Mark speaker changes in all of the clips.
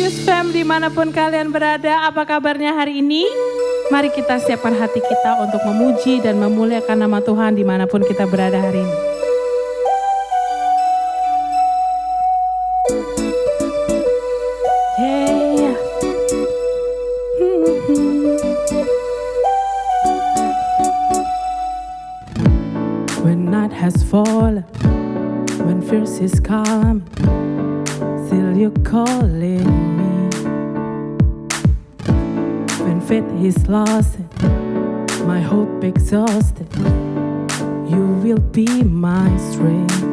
Speaker 1: News Fam dimanapun kalian berada, apa kabarnya hari ini? Mari kita siapkan hati kita untuk memuji dan memuliakan nama Tuhan dimanapun kita berada hari ini. Yeah. When night has fallen, when fears is calm, still you're calling me. When faith is lost, my hope exhausted, you will be my strength.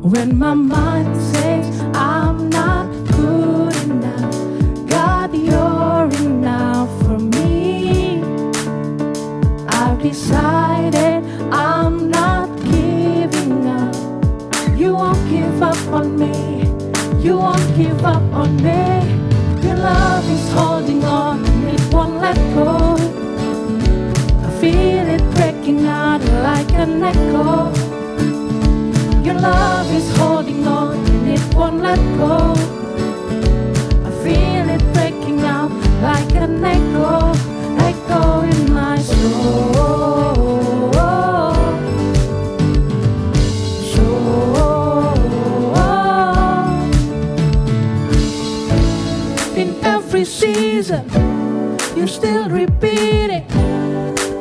Speaker 1: When my mind says I'm not good enough, God, you're enough for me. I've decided I'm not giving up. You won't give up on me. You won't give up on me. Your love is holding on, it won't let go. I feel it breaking out like an echo. Your love is holding on and it won't let go. I feel it breaking out like an echo, echo in my soul. Every season, you still repeating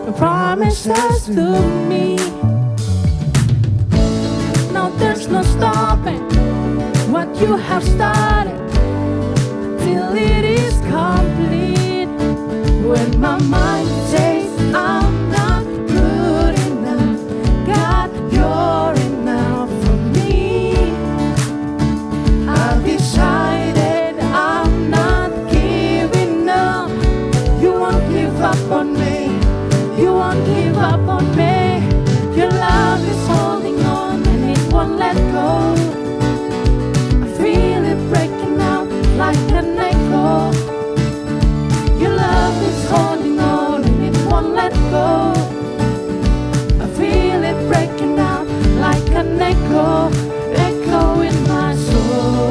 Speaker 1: the promises to me. Now there's no stopping what you have started till it is complete. When my mind says I'm not good enough, God, you're enough for me. I've decided I'm not giving up. You won't give up on me. You won't give up on me. Your love is holding on and it won't let go. I feel it breaking out like an echo. Your love is holding on and it won't let go. I feel it breaking out like an echo, echo in my soul.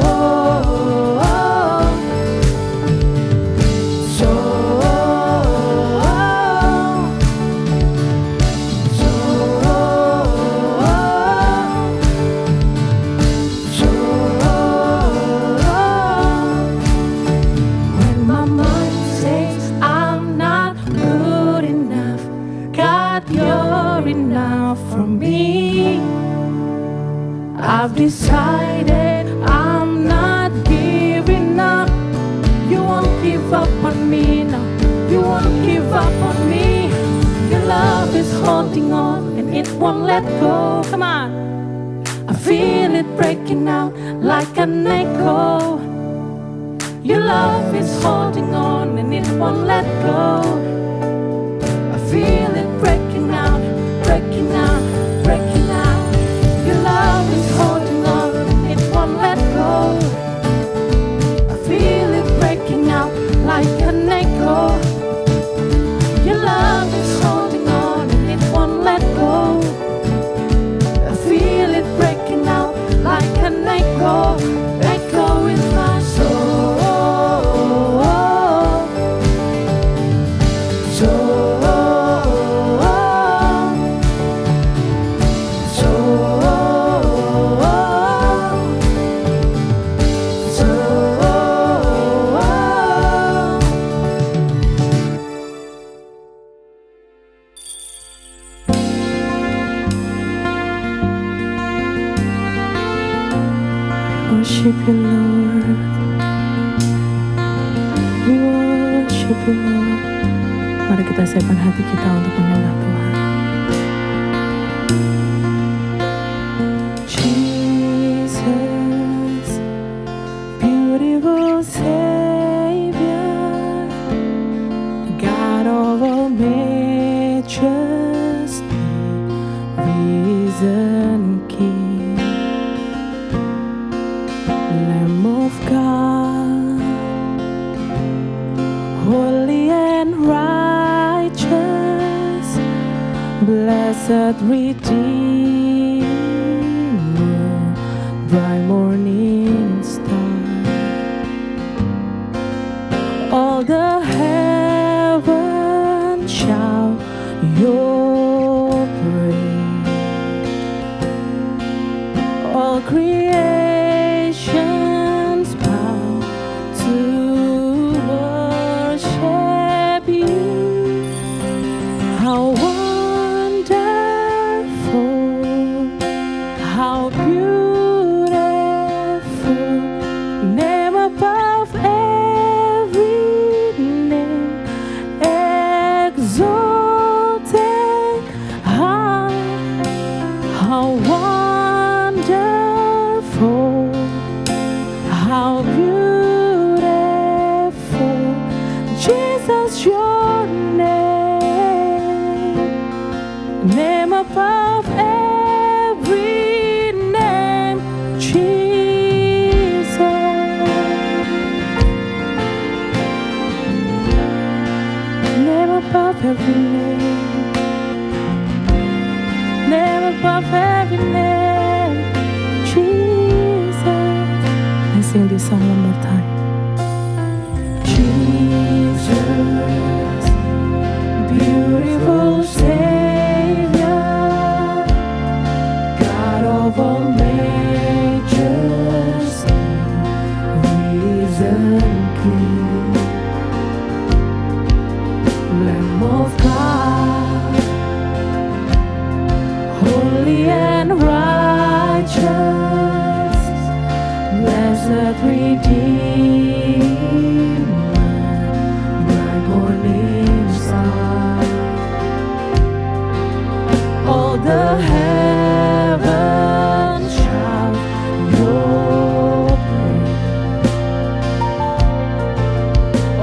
Speaker 1: I've decided I'm not giving up. You won't give up on me, no. You won't give up on me. Your love is holding on and it won't let go. Come on. I feel it breaking out like an echo. Your love is holding on and it won't let go. I feel it breaking out, breaking out, breaking out. Your love is holding on and it won't let go. I feel it breaking out like an echo. Your love is holding on and it won't let go. I feel it breaking out like an echo, echo in my soul. Worship you, Lord. We worship you, Lord. Mari kita siapkan hati kita untuk menyembah Tuhan. Jesus, beautiful Savior, God of all majesty, risen King, Lamb of God, holy and righteous, blessed Redeemer, bright morning star. All the heavens shout your praise. All creations bow to worship you. How wonderful, how beautiful, name above every name, exalted high. How wonderful, how beautiful, Jesus, your name above every name, Jesus. Name above every name, name above every name, Jesus. Let's sing this song one more time. Jesus, beautiful Savior, God of all majesty, risen King, Lamb of God, holy and righteous, blessed Redeemer, bright morning star. All the heavens shout your praise.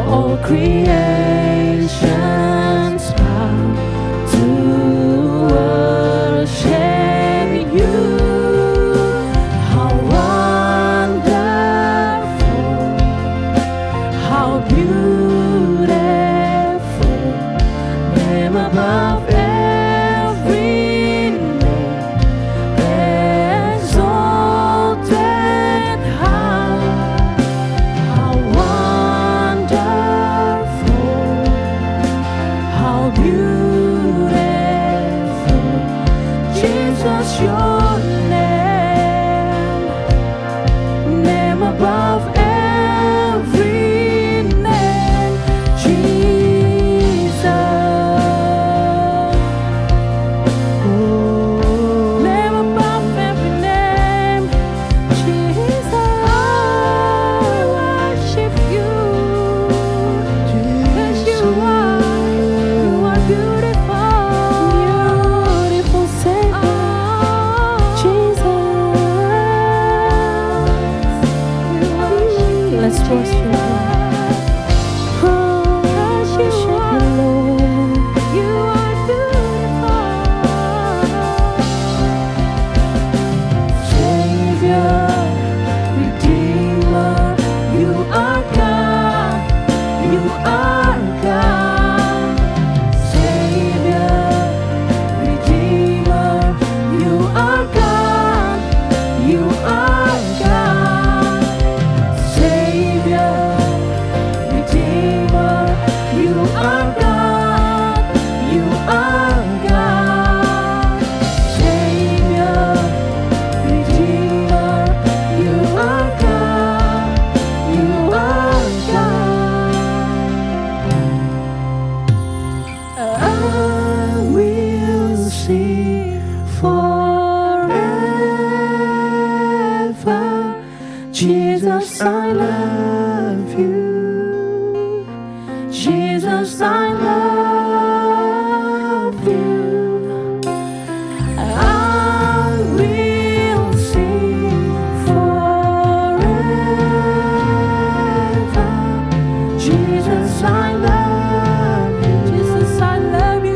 Speaker 1: All creations bow to worship you. How wonderful, how beautiful, name above every name, exalted high. How wonderful, how beautiful, Jesus, your name above every name, Jesus. Name above every name, Jesus. I worship you, yes you are beautiful, beautiful Savior, Jesus. Let's worship you. Worship you, Lord. You are beautiful, Savior, Redeemer. You are God. You are God, Savior, Redeemer. You are God. You are God, Savior, Redeemer. You are God. You are God, Savior, Redeemer. You are God. You are God. I will sing forever. Jesus, I love you. Jesus, I love you. I will sing forever. Jesus, I love you. Jesus, I love you.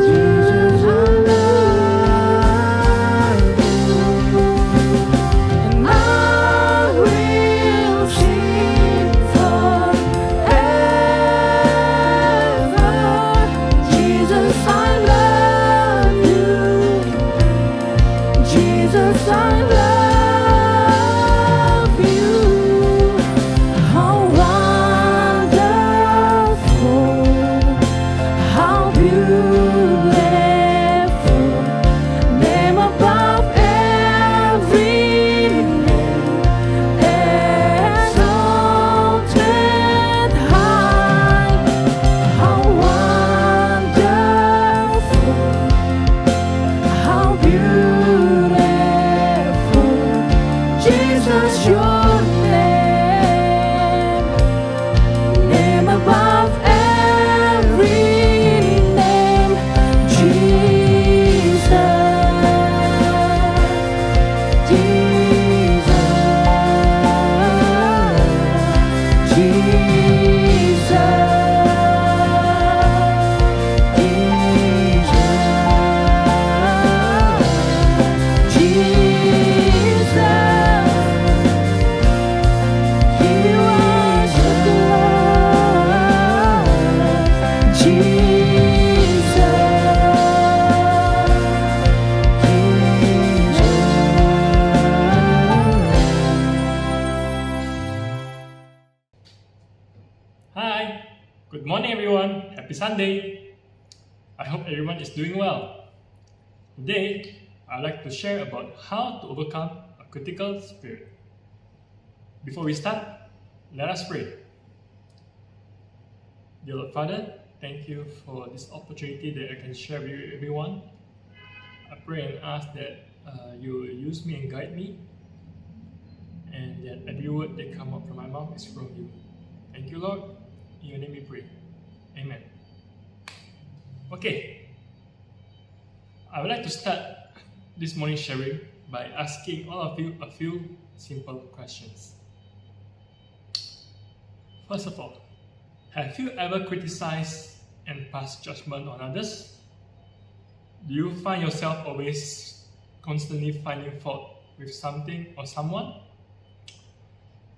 Speaker 1: Jesus, I love you. And I will sing forever. Jesus, I love you. Jesus, I love you. How wonderful.
Speaker 2: Hi, good morning everyone. Happy Sunday. I hope everyone is doing well. Today, I'd like to share about how to overcome a critical spirit. Before we start, let us pray. Dear Lord Father, thank you for this opportunity that I can share with everyone. I pray and ask that you will use me and guide me, and that every word that comes out from my mouth is from you. Thank you, Lord. In your name we pray. Amen. Okay. I would like to start this morning sharing by asking all of you a few simple questions. First of all, have you ever criticized and passed judgment on others? Do you find yourself always constantly finding fault with something or someone?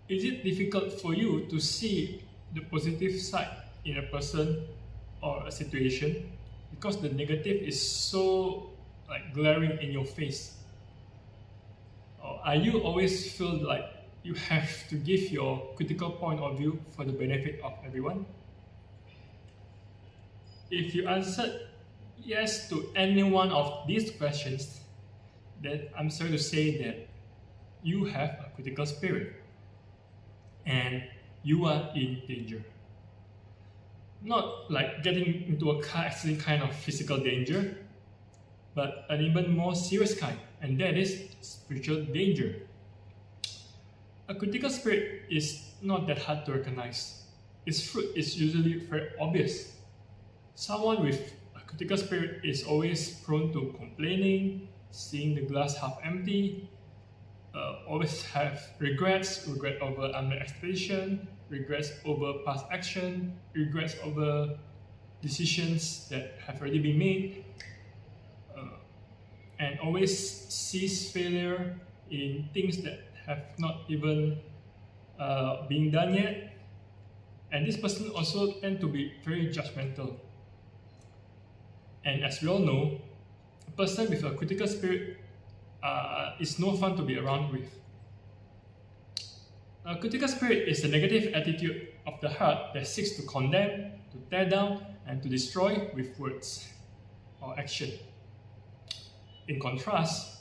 Speaker 2: Is it difficult for you to see the positive side in a person or a situation because the negative is so glaring in your face? Or are you always feel like you have to give your critical point of view for the benefit of everyone? If you answered yes to any one of these questions, then I'm sorry to say that you have a critical spirit and you are in danger. Not like getting into a car accident kind of physical danger, but an even more serious kind, and that is spiritual danger. A critical spirit is not that hard to recognize. Its fruit is usually very obvious. Someone with a critical spirit is always prone to complaining, seeing the glass half empty, always have regret over under expectation, regrets over past action, regrets over decisions that have already been made, and always sees failure in things that have not even been done yet. And this person also tend to be very judgmental. And as we all know, a person with a critical spirit is no fun to be around with. A critical spirit is a negative attitude of the heart that seeks to condemn, to tear down, and to destroy with words or action. In contrast,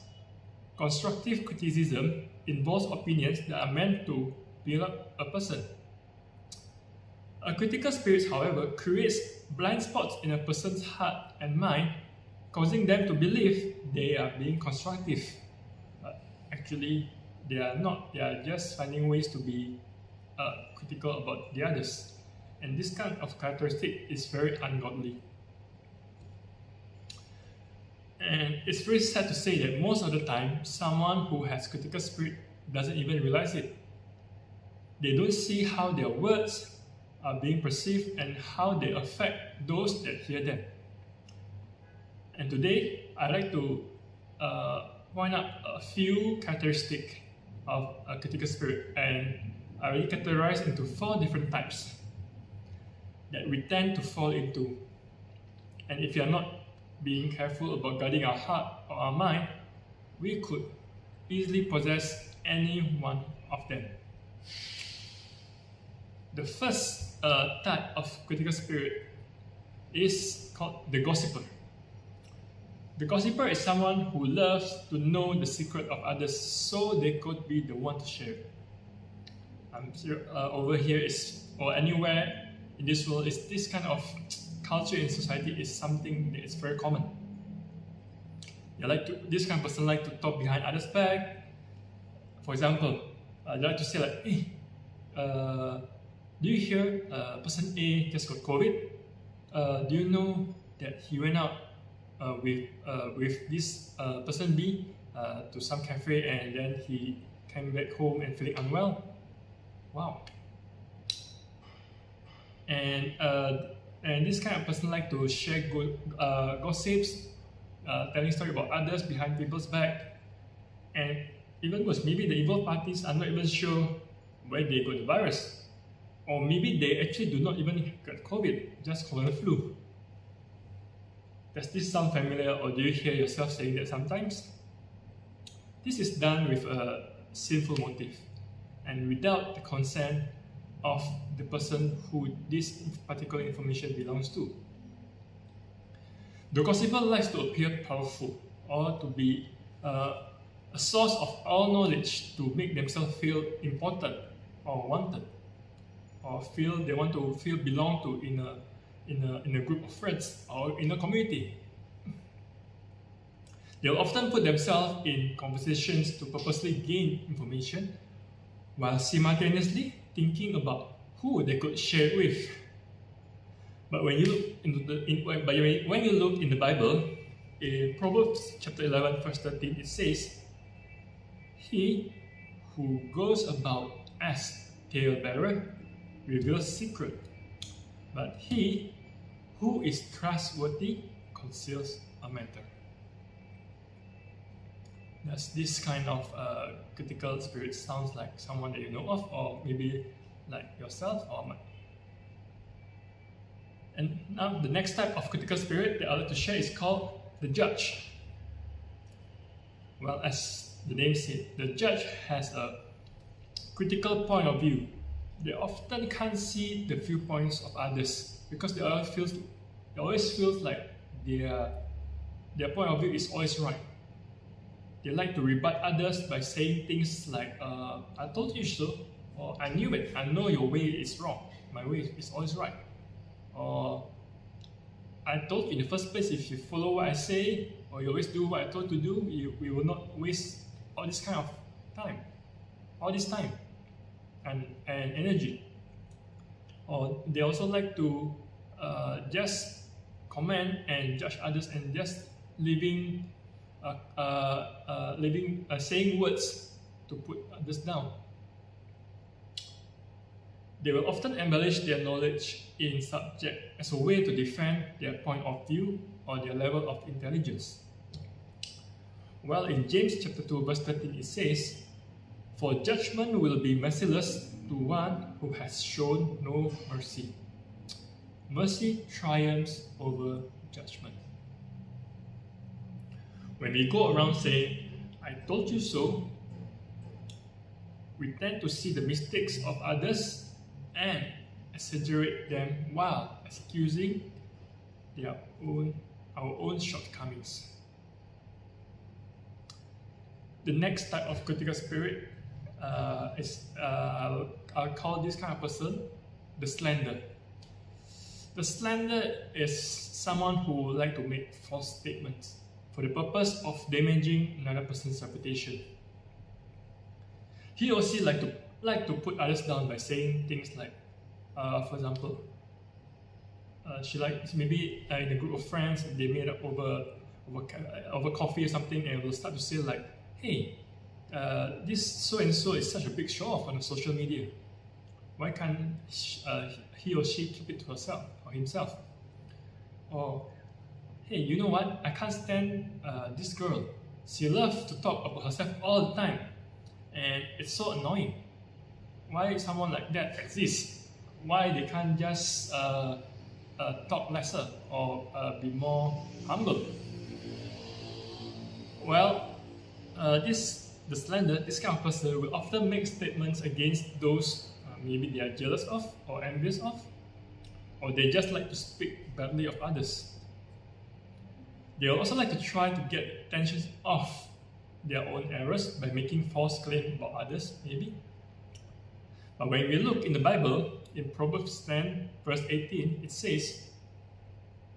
Speaker 2: constructive criticism involves opinions that are meant to build up a person. A critical spirit, however, creates blind spots in a person's heart and mind, causing them to believe they are being constructive. But actually, they are not. They are just finding ways to be critical about the others. And this kind of characteristic is very ungodly. And it's very sad to say that most of the time, someone who has critical spirit doesn't even realize it. They don't see how their words are being perceived and how they affect those that hear them. And today, I'd like to point out a few characteristics of a critical spirit, and I really categorize into 4 different types that we tend to fall into. And if you are not being careful about guarding our heart or our mind, we could easily possess any one of them. The first type of critical spirit is called the gossiper. The gossiper is someone who loves to know the secret of others so they could be the one to share. I'm sure over here is, or anywhere in this world, is this kind of culture in society is something that is very common. This kind of person like to talk behind others' back. For example, they like to say like, hey, do you hear person A just got COVID? Do you know that he went out with this person B to some cafe and then he came back home and feeling unwell? Wow. And this kind of person like to share good gossips, telling story about others behind people's back, and even worse, maybe the evil parties are not even sure where they got the virus, or maybe they actually do not even get COVID, just common flu. Does this sound familiar, or do you hear yourself saying that sometimes? This is done with a sinful motive and without the consent of the person who this particular information belongs to. The gossiper likes to appear powerful or to be a source of all knowledge to make themselves feel important or wanted, or they want to feel belong to in a group of friends or in a community. They'll often put themselves in conversations to purposely gain information while simultaneously thinking about who they could share it with. But when you look in the Bible, in Proverbs chapter 11 verse 13, it says, "He who goes about as talebearer reveals secret, but he who is trustworthy conceals a matter." Does this kind of critical spirit sounds like someone that you know of, or maybe like yourself or mine? And now the next type of critical spirit that I'd like to share is called the judge. Well, as the name says, the judge has a critical point of view. They often can't see the viewpoints of others because they always feel like their point of view is always right. They like to rebut others by saying things like, "I told you so," or "I knew it, I know your way is wrong, my way is always right," or "I told you in the first place, if you follow what I say, or you always do what I told to do, we will not waste all this kind of time, and energy." Or they also like to just comment and judge others and just saying words to put others down. They will often embellish their knowledge in subject as a way to defend their point of view or their level of intelligence. Well, in James chapter 2 verse 13 it says, "For judgment will be merciless to one who has shown no mercy. Mercy triumphs over judgment." When we go around saying, "I told you so," we tend to see the mistakes of others and exaggerate them while excusing our own shortcomings. The next type of critical spirit is I'll call this kind of person the slander. The slander is someone who would like to make false statements for the purpose of damaging another person's reputation. He or she like to put others down by saying things like, for example, maybe in a group of friends they meet up over coffee or something, and will start to say like, "Hey, this so and so is such a big show off on social media. Why can't he or she keep it to herself or himself?" Or, "Hey, you know what? I can't stand this girl. She loves to talk about herself all the time, and it's so annoying. Why someone like that exists? Why they can't just talk lesser or be more humble?" Well, the slander, this kind of person will often make statements against those maybe they are jealous of or envious of, or they just like to speak badly of others. They will also like to try to get attention off their own errors by making false claims about others, maybe. But when we look in the Bible, in Proverbs 10, verse 18, it says,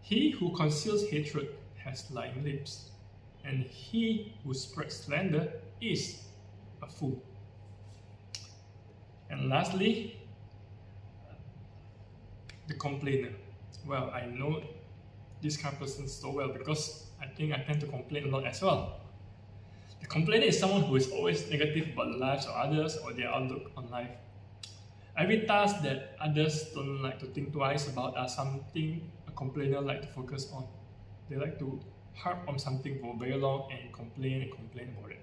Speaker 2: "He who conceals hatred has lying lips, and he who spreads slander is a fool." And lastly, the complainer. Well, I know this kind of person so well because I think I tend to complain a lot as well. The complainer is someone who is always negative about the lives of others or their outlook on life. Every task that others don't like to think twice about are something a complainer like to focus on. They like to harp on something for very long and complain about it.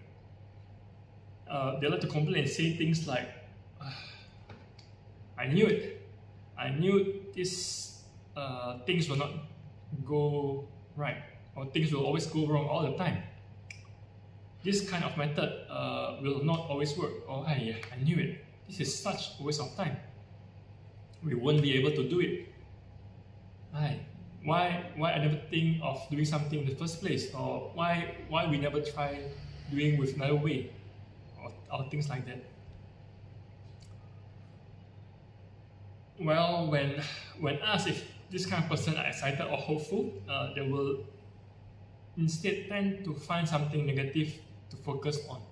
Speaker 2: They like to complain and say things like, I knew it. I knew these things will not go right, or things will always go wrong all the time. This kind of method will not always work. Oh, I knew it. This is such a waste of time. We won't be able to do it. Why I never think of doing something in the first place, or why we never try doing with another way, or things like that. Well, when asked if this kind of person are excited or hopeful, they will instead tend to find something negative to focus on.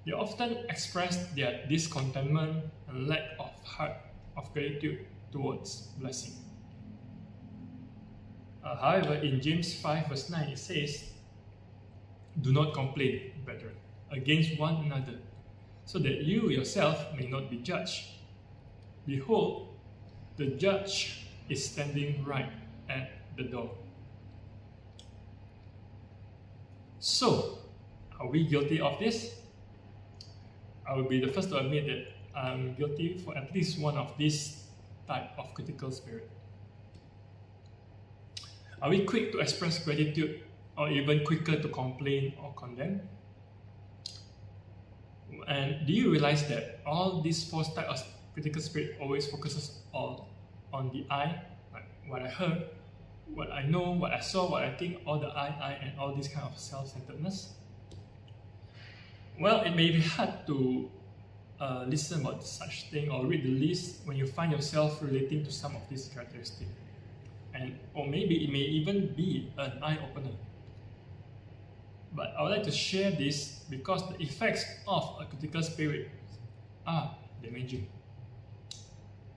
Speaker 2: They often express their discontentment and lack of heart of gratitude towards blessing. However, in James 5 verse 9 it says, "Do not complain, brethren, against one another, so that you yourself may not be judged. Behold, the judge is standing right at the door." So, are we guilty of this? I will be the first to admit that I'm guilty for at least one of this type of critical spirit. Are we quick to express gratitude, or even quicker to complain or condemn? And do you realize that all these four types of critical spirit always focuses all on the I, like what I heard, what I know, what I saw, what I think, all the I, and all this kind of self-centeredness? Well, it may be hard to listen about such thing or read the list when you find yourself relating to some of these characteristics. Or maybe it may even be an eye-opener. But I would like to share this because the effects of a critical spirit are damaging.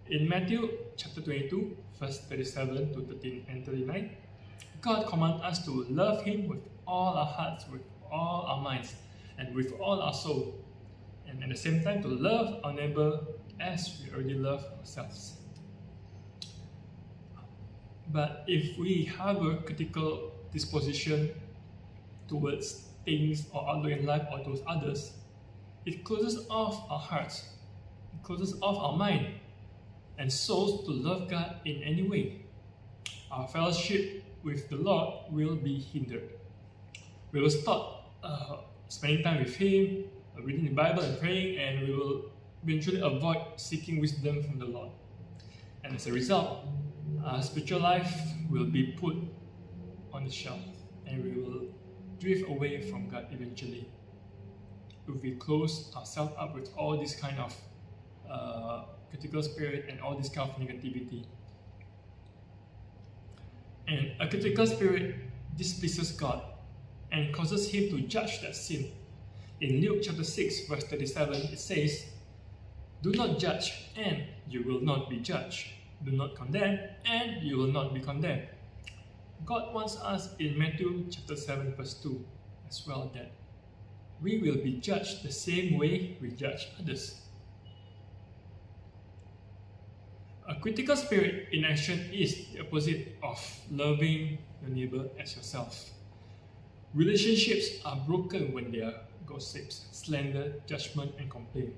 Speaker 2: In Matthew chapter 22, verse 37 to 13 and 39, God commands us to love Him with all our hearts, with all our minds, and with all our soul, and at the same time to love our neighbor as we already love ourselves. But if we have a critical disposition towards things or outlook in life or towards others, it closes off our hearts, it closes off our mind and souls to love God in any way. Our fellowship with the Lord will be hindered. We will stop spending time with Him, reading the Bible and praying, and we will eventually avoid seeking wisdom from the Lord. And as a result, our spiritual life will be put on the shelf, and we will drift away from God eventually if we close ourselves up with all this kind of critical spirit and all this kind of negativity. And a critical spirit displeases God and causes Him to judge that sin. In Luke chapter 6 verse 37 it says, "Do not judge and you will not be judged. Do not condemn and you will not be condemned." God wants us in Matthew chapter 7 verse 2 as well, that we will be judged the same way we judge others. A critical spirit in action is the opposite of loving your neighbor as yourself. Relationships are broken when there are gossips, slander, judgment, and complaint.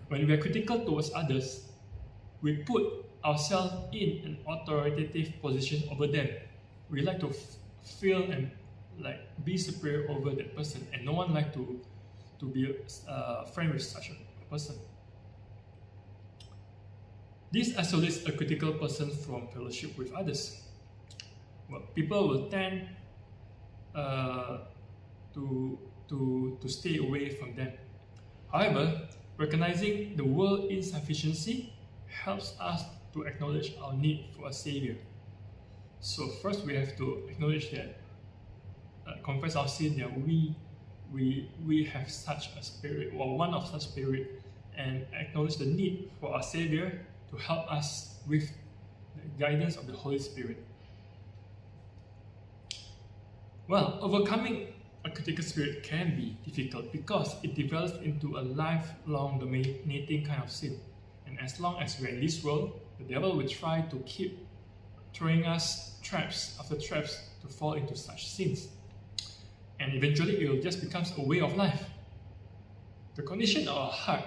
Speaker 2: When we are critical towards others, we put ourselves in an authoritative position over them. We like to feel and be superior over that person, and no one like to be a friend with such a person. This isolates a critical person from fellowship with others. Well, people will tend to stay away from them. However, recognizing the world's insufficiency helps us to acknowledge our need for a Savior. So first we have to acknowledge that, confess our sin, that we have such a spirit, or one of such spirit, and acknowledge the need for our Savior to help us with the guidance of the Holy Spirit. Well, overcoming a critical spirit can be difficult because it develops into a lifelong dominating kind of sin, And as long as we're in this world, the devil will try to keep throwing us traps after traps to fall into such sins. And eventually it will just become a way of life. The condition of our heart,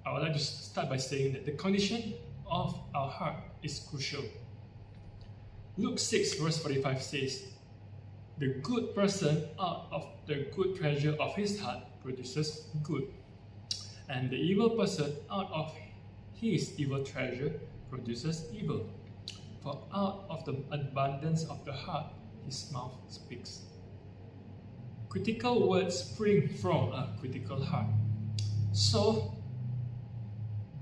Speaker 2: I would like to start by saying that the condition of our heart is crucial. Luke 6 verse 45 says, "The good person out of the good treasure of his heart produces good, and the evil person out of his evil treasure produces evil. For out of the abundance of the heart his mouth speaks." Critical words spring from a critical heart. So,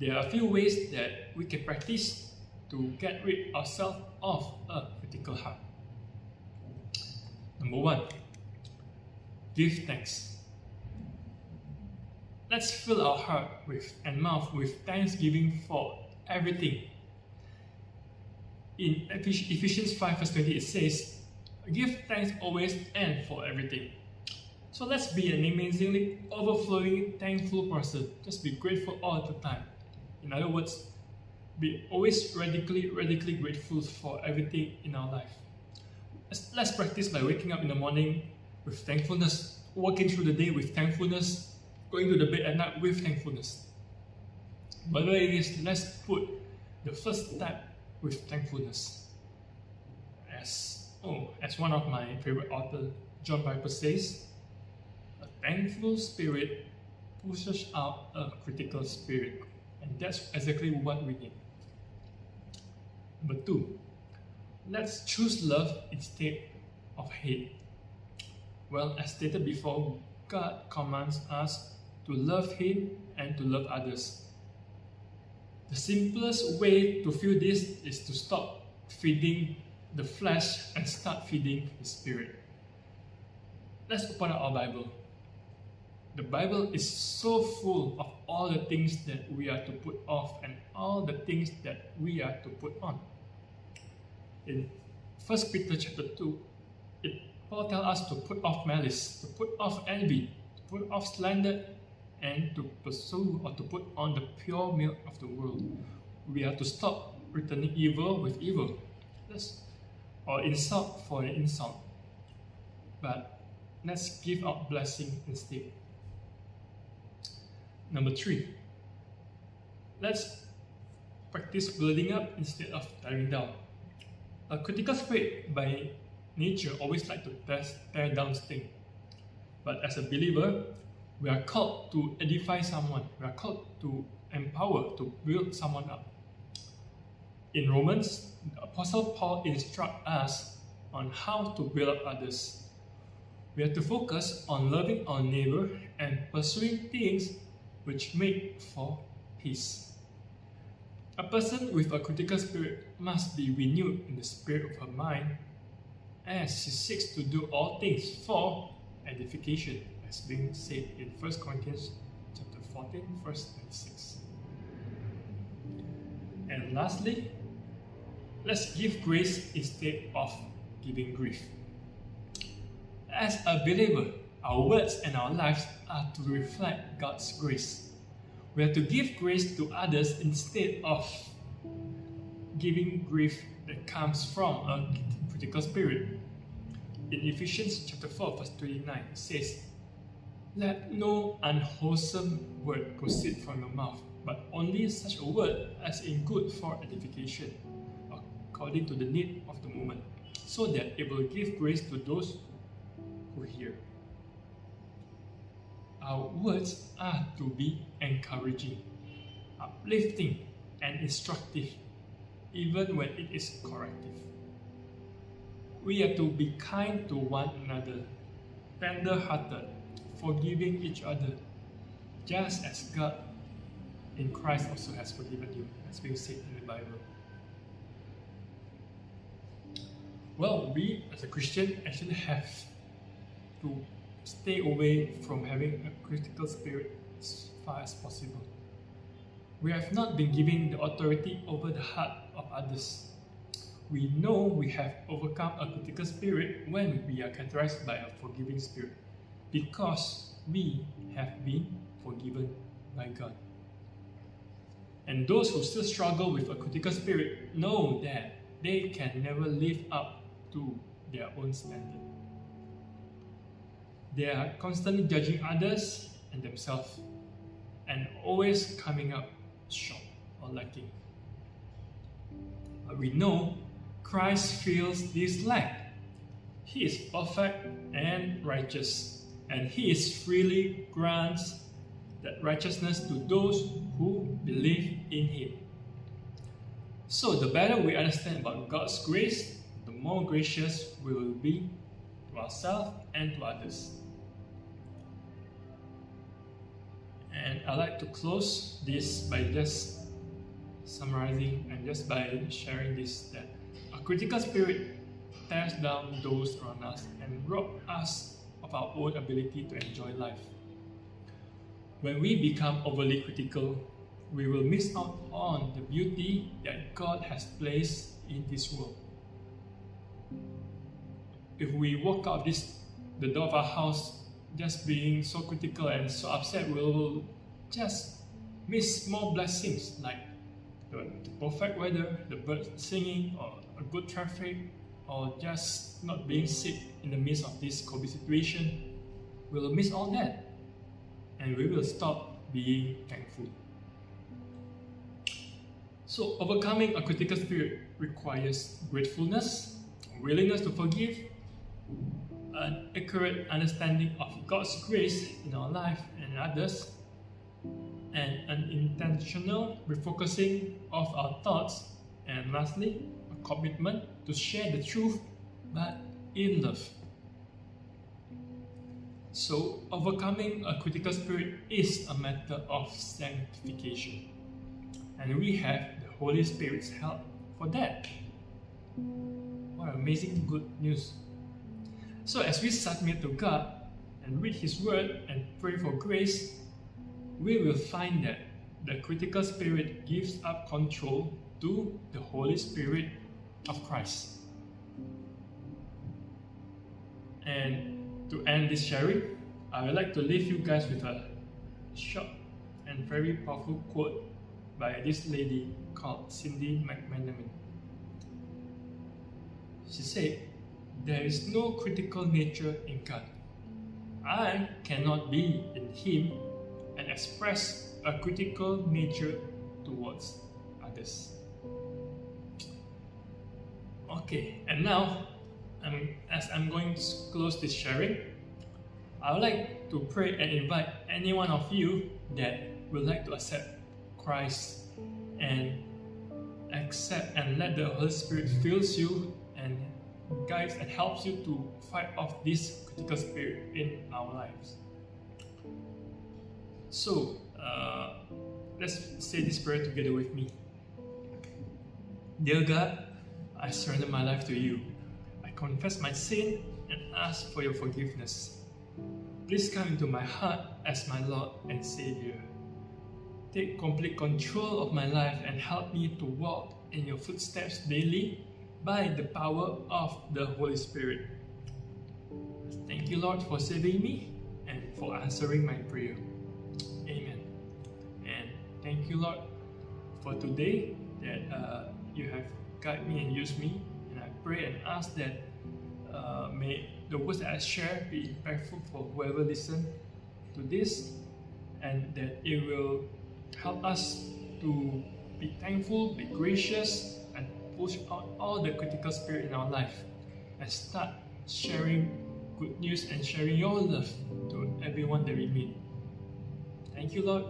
Speaker 2: there are a few ways that we can practice to get rid ourselves of a critical heart. Number 1, give thanks. Let's fill our heart and mouth with thanksgiving for everything. In Ephesians 5 verse 20 it says, "Give thanks always and for everything." So let's be an amazingly overflowing thankful person. Just be grateful all the time. In other words, be always radically grateful for everything in our life. Let's practice by waking up in the morning with thankfulness, walking through the day with thankfulness, going to the bed at night with thankfulness. Whatever it is, let's put the first step with thankfulness. As one of my favorite authors, John Piper, says, "A thankful spirit pushes out a critical spirit." And that's exactly what we need. Number 2, let's choose love instead of hate. Well, as stated before, God commands us to love Him and to love others. The simplest way to feel this is to stop feeding the flesh and start feeding the spirit. Let's open up our Bible. The Bible is so full of all the things that we are to put off and all the things that we are to put on. In 1 Peter chapter 2, Paul tells us to put off malice, to put off envy, to put off slander, and to pursue or to put on the pure milk of the world. We are to stop returning evil with evil, or insult for an insult. But let's give out blessing instead. Number 3, let's practice building up instead of tearing down. A critical spirit by nature always like to tear down things. But as a believer, we are called to edify someone. We are called to empower, to build someone up. In Romans, the Apostle Paul instructs us on how to build up others. We have to focus on loving our neighbor and pursuing things which make for peace. A person with a critical spirit must be renewed in the spirit of her mind as she seeks to do all things for edification, as being said in 1 Corinthians chapter 14, verse 26. And lastly, let's give grace instead of giving grief. As a believer, our words and our lives are to reflect God's grace. We have to give grace to others instead of giving grief that comes from a critical spirit. In Ephesians chapter 4 verse 29 it says, "Let no unwholesome word proceed from your mouth, but only such a word as is good for edification, according to the need of the moment, so that it will give grace to those who hear." Our words are to be encouraging, uplifting, and instructive, even when it is corrective. We are to be kind to one another, tender-hearted, forgiving each other, just as God in Christ also has forgiven you, as being said in the Bible. Well, we as a Christian actually have to stay away from having a critical spirit as far as possible. We have not been given the authority over the heart of others. We know we have overcome a critical spirit when we are characterized by a forgiving spirit, because we have been forgiven by God. And those who still struggle with a critical spirit know that they can never live up to their own standard. They are constantly judging others and themselves, and always coming up short or lacking. But we know Christ fills this lack. He is perfect and righteous, and He is freely grants that righteousness to those who believe in Him. So the better we understand about God's grace, the more gracious we will be to ourselves and to others. And I'd like to close this by just summarizing and just by sharing this, that a critical spirit tears down those around us and robs us of our own ability to enjoy life. When we become overly critical, we will miss out on the beauty that God has placed in this world. If we walk out the door of our house just being so critical and so upset, we will just miss small blessings like the perfect weather, the birds singing, or a good traffic, or just not being sick in the midst of this COVID situation. We will miss all that, and we will stop being thankful. So overcoming a critical spirit requires gratefulness, willingness to forgive, an accurate understanding of God's grace in our life and others, and an intentional refocusing of our thoughts, and lastly, a commitment to share the truth but in love. So overcoming a critical spirit is a matter of sanctification, and we have the Holy Spirit's help for that. What amazing good news! So as we submit to God and read His Word and pray for grace, we will find that the critical spirit gives up control to the Holy Spirit of Christ. And to end this sharing, I would like to leave you guys with a short and very powerful quote by this lady called Cindy McManaman. She said, "There is no critical nature in God. I cannot be in Him and express a critical nature towards others." Okay, and now, as I'm going to close this sharing, I would like to pray and invite any one of you that would like to accept Christ and accept and let the Holy Spirit fills you and guides and helps you to fight off this critical spirit in our lives. So, let's say this prayer together with me. Dear God, I surrender my life to you. I confess my sin and ask for your forgiveness. Please come into my heart as my Lord and Savior. Take complete control of my life and help me to walk in your footsteps daily by the power of the Holy Spirit. Thank you, Lord, for saving me and for answering my prayer. Amen. And thank you, Lord, for today that you have guided me and used me. And I pray and ask that may the words that I share be impactful for whoever listens to this, and that it will help us to be thankful, be gracious, and push out all the critical spirit in our life and start sharing good news and sharing your love to everyone that we meet. Thank you, Lord,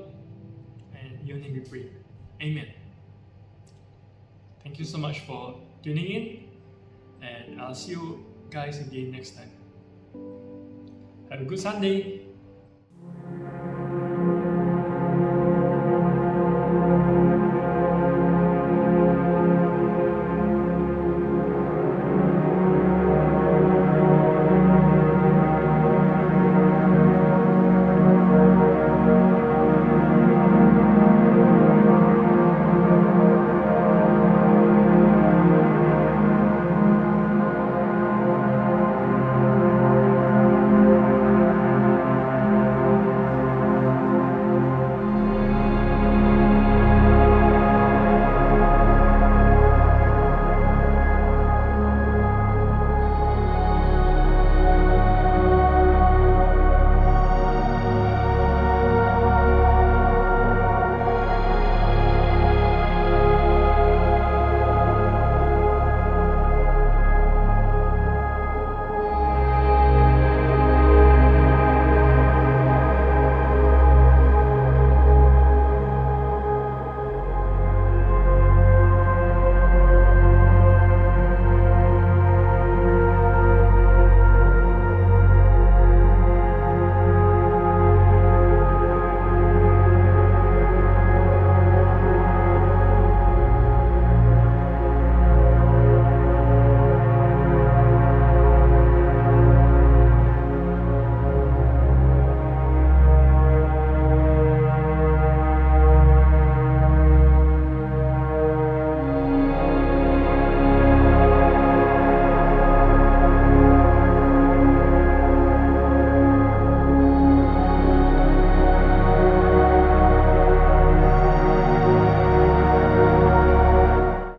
Speaker 2: and in your name we pray. Amen. Thank you so much for tuning in, and I'll see you guys again next time. Have a good Sunday.